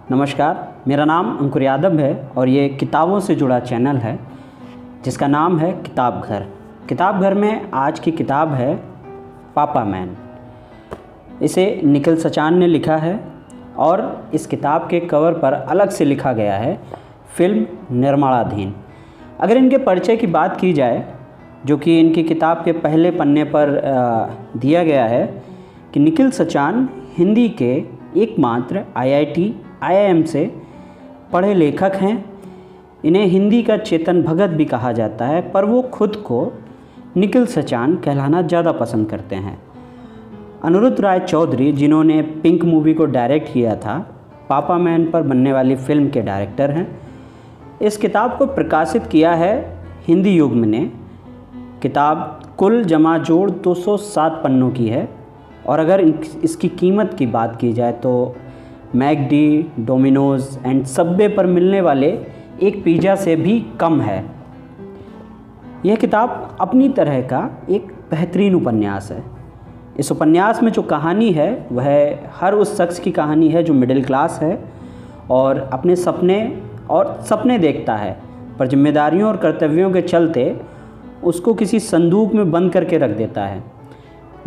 नमस्कार, मेरा नाम अंकुर यादव है और ये किताबों से जुड़ा चैनल है जिसका नाम है किताब घर। किताब घर में आज की किताब है पापा मैन। इसे निखिल सचान ने लिखा है और इस किताब के कवर पर अलग से लिखा गया है फिल्म निर्माणाधीन। अगर इनके परिचय की बात की जाए, जो कि इनकी किताब के पहले पन्ने पर दिया गया है कि निखिल सचान हिंदी के एकमात्र IIT IIM से पढ़े लेखक हैं। इन्हें हिंदी का चेतन भगत भी कहा जाता है, पर वो खुद को निखिल सचान कहलाना ज़्यादा पसंद करते हैं। अनिरुद्ध राय चौधरी, जिन्होंने पिंक मूवी को डायरेक्ट किया था, पापा मैन पर बनने वाली फ़िल्म के डायरेक्टर हैं। इस किताब को प्रकाशित किया है हिंदी युग्म ने। किताब कुल जमा जोड़ 207 पन्नों की है और अगर इसकी कीमत की बात की जाए तो मैकडी, डोमिनोज़ एंड सबवे पर मिलने वाले एक पिज़्ज़ा से भी कम है। यह किताब अपनी तरह का एक बेहतरीन उपन्यास है। इस उपन्यास में जो कहानी है वह हर उस शख्स की कहानी है जो मिडिल क्लास है और अपने सपने देखता है, पर जिम्मेदारियों और कर्तव्यों के चलते उसको किसी संदूक में बंद करके रख देता है।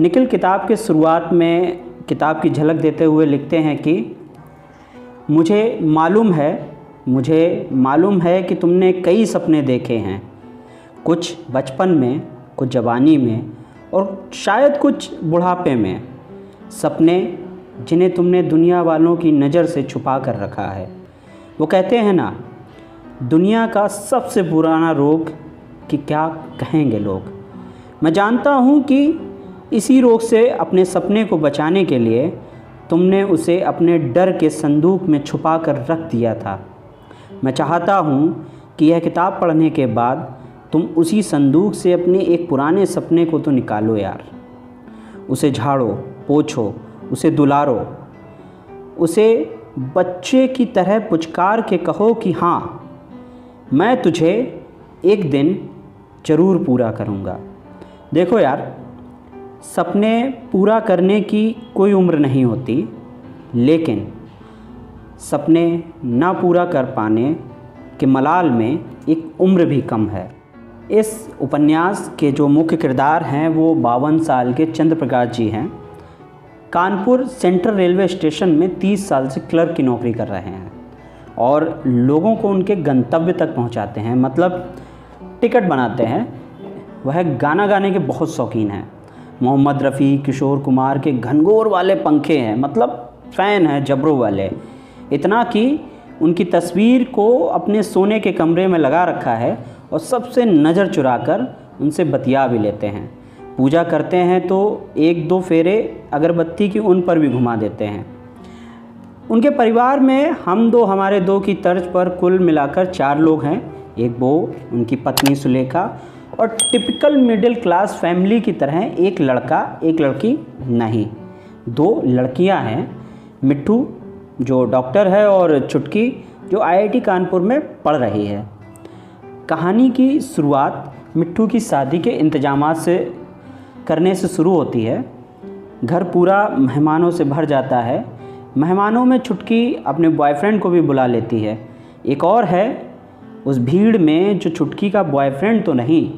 निखिल किताब के शुरुआत में किताब की झलक देते हुए लिखते हैं कि मुझे मालूम है कि तुमने कई सपने देखे हैं, कुछ बचपन में, कुछ जवानी में और शायद कुछ बुढ़ापे में। सपने जिन्हें तुमने दुनिया वालों की नज़र से छुपा कर रखा है। वो कहते हैं ना, दुनिया का सबसे पुराना रोग कि क्या कहेंगे लोग। मैं जानता हूँ कि इसी रोग से अपने सपने को बचाने के लिए तुमने उसे अपने डर के संदूक में छुपा कर रख दिया था। मैं चाहता हूँ कि यह किताब पढ़ने के बाद तुम उसी संदूक से अपने एक पुराने सपने को तो निकालो यार। उसे झाड़ो, पोछो, उसे दुलारो, उसे बच्चे की तरह पुचकार के कहो कि हाँ, मैं तुझे एक दिन ज़रूर पूरा करूँगा। देखो यार, सपने पूरा करने की कोई उम्र नहीं होती, लेकिन सपने ना पूरा कर पाने के मलाल में एक उम्र भी कम है। इस उपन्यास के जो मुख्य किरदार हैं वो 52 साल के चंद्र प्रकाश जी हैं। कानपुर सेंट्रल रेलवे स्टेशन में 30 साल से क्लर्क की नौकरी कर रहे हैं और लोगों को उनके गंतव्य तक पहुंचाते हैं, मतलब टिकट बनाते हैं। वह गाना गाने के बहुत शौकीन हैं। मोहम्मद रफ़ी, किशोर कुमार के घनघोर वाले पंखे हैं, मतलब फ़ैन हैं जबरों वाले। इतना कि उनकी तस्वीर को अपने सोने के कमरे में लगा रखा है और सबसे नज़र चुराकर उनसे बतिया भी लेते हैं। पूजा करते हैं तो एक दो फेरे अगरबत्ती की उन पर भी घुमा देते हैं। उनके परिवार में हम दो हमारे दो की तर्ज पर कुल मिलाकर 4 लोग हैं। एक वो, उनकी पत्नी सुलेखा और टिपिकल मिडिल क्लास फैमिली की तरह एक लड़का एक लड़की नहीं, 2 लड़कियां हैं। मिट्ठू जो डॉक्टर है और छुटकी जो IIT कानपुर में पढ़ रही है। कहानी की शुरुआत मिट्ठू की शादी के इंतजामात करने से शुरू होती है। घर पूरा मेहमानों से भर जाता है। मेहमानों में छुटकी अपने बॉयफ्रेंड को भी बुला लेती है। एक और है उस भीड़ में जो छुटकी का बॉयफ्रेंड तो नहीं,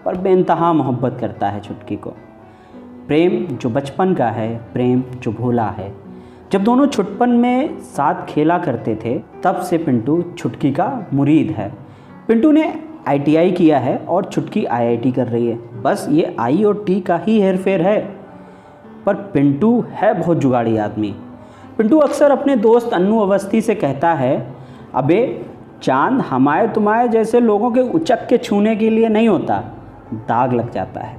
पर बेइंतहा मोहब्बत करता है छुटकी को। प्रेम जो बचपन का है, प्रेम जो भोला है। जब दोनों छुटपन में साथ खेला करते थे, तब से पिंटू छुटकी का मुरीद है। पिंटू ने ITI किया है और छुटकी IIT कर रही है। बस ये I और T का ही हेरफेर है, पर पिंटू है बहुत जुगाड़ी आदमी। पिंटू अक्सर अपने दोस्त अन्नू अवस्थी से कहता है, अबे चांद हमारे तुम्हारे जैसे लोगों के उचक के छूने के लिए नहीं होता, दाग लग जाता है।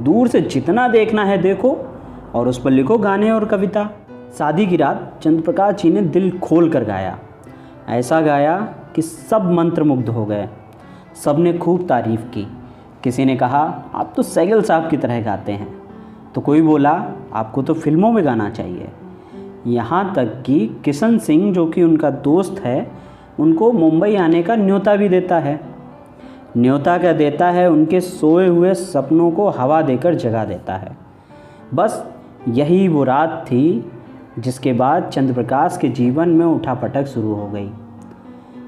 दूर से जितना देखना है देखो और उस पर लिखो गाने और कविता। शादी की रात चंद्र प्रकाश जी ने दिल खोल कर गाया। ऐसा गाया कि सब मंत्रमुग्ध हो गए। सब ने खूब तारीफ़ की। किसी ने कहा, आप तो सैगल साहब की तरह गाते हैं, तो कोई बोला, आपको तो फिल्मों में गाना चाहिए। यहाँ तक कि किशन सिंह, जो कि उनका दोस्त है, उनको मुंबई आने का न्योता भी देता है। न्योता क्या देता है, उनके सोए हुए सपनों को हवा देकर जगा देता है। बस यही वो रात थी जिसके बाद चंद्रप्रकाश के जीवन में उठापटक शुरू हो गई।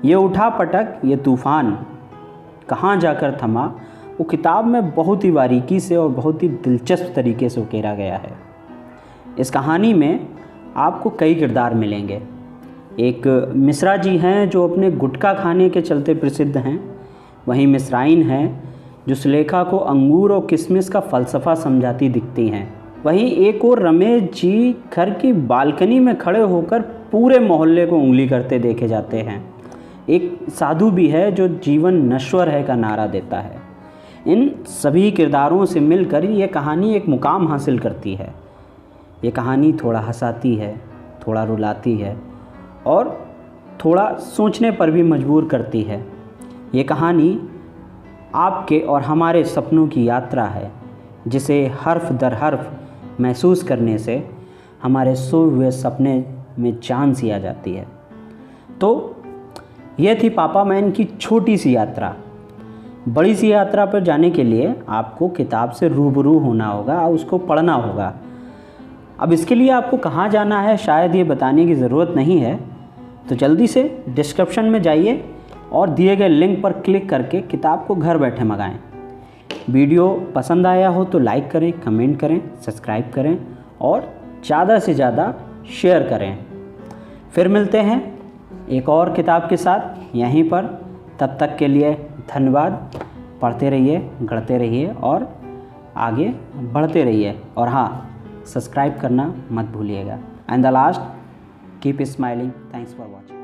ये उठापटक, ये तूफ़ान कहाँ जाकर थमा, वो किताब में बहुत ही बारीकी से और बहुत ही दिलचस्प तरीके से उकेरा गया है। इस कहानी में आपको कई किरदार मिलेंगे। एक मिश्रा जी हैं जो अपने गुटखा खाने के चलते प्रसिद्ध हैं। वहीं मिश्राइन हैं जो सुलेखा को अंगूर और किशमिश का फ़लसफ़ा समझाती दिखती हैं। वहीं एक और रमेश जी घर की बालकनी में खड़े होकर पूरे मोहल्ले को उंगली करते देखे जाते हैं। एक साधु भी है जो जीवन नश्वर है का नारा देता है। इन सभी किरदारों से मिलकर ये कहानी एक मुकाम हासिल करती है। ये कहानी थोड़ा हंसाती है, थोड़ा रुलाती है और थोड़ा सोचने पर भी मजबूर करती है। ये कहानी आपके और हमारे सपनों की यात्रा है, जिसे हर्फ दर हर्फ महसूस करने से हमारे सोए हुए सपने में जान सी आ जाती है। तो यह थी पापा मैन की छोटी सी यात्रा। बड़ी सी यात्रा पर जाने के लिए आपको किताब से रूबरू होना होगा, उसको पढ़ना होगा। अब इसके लिए आपको कहाँ जाना है शायद ये बताने की ज़रूरत नहीं है, तो जल्दी से डिस्क्रिप्शन में जाइए और दिए गए लिंक पर क्लिक करके किताब को घर बैठे मंगाएं। वीडियो पसंद आया हो तो लाइक करें, कमेंट करें, सब्सक्राइब करें और ज़्यादा से ज़्यादा शेयर करें। फिर मिलते हैं एक और किताब के साथ यहीं पर। तब तक के लिए धन्यवाद। पढ़ते रहिए, गढ़ते रहिए और आगे बढ़ते रहिए। और हाँ, सब्सक्राइब करना मत भूलिएगा। And the last, keep smiling. Thanks for watching.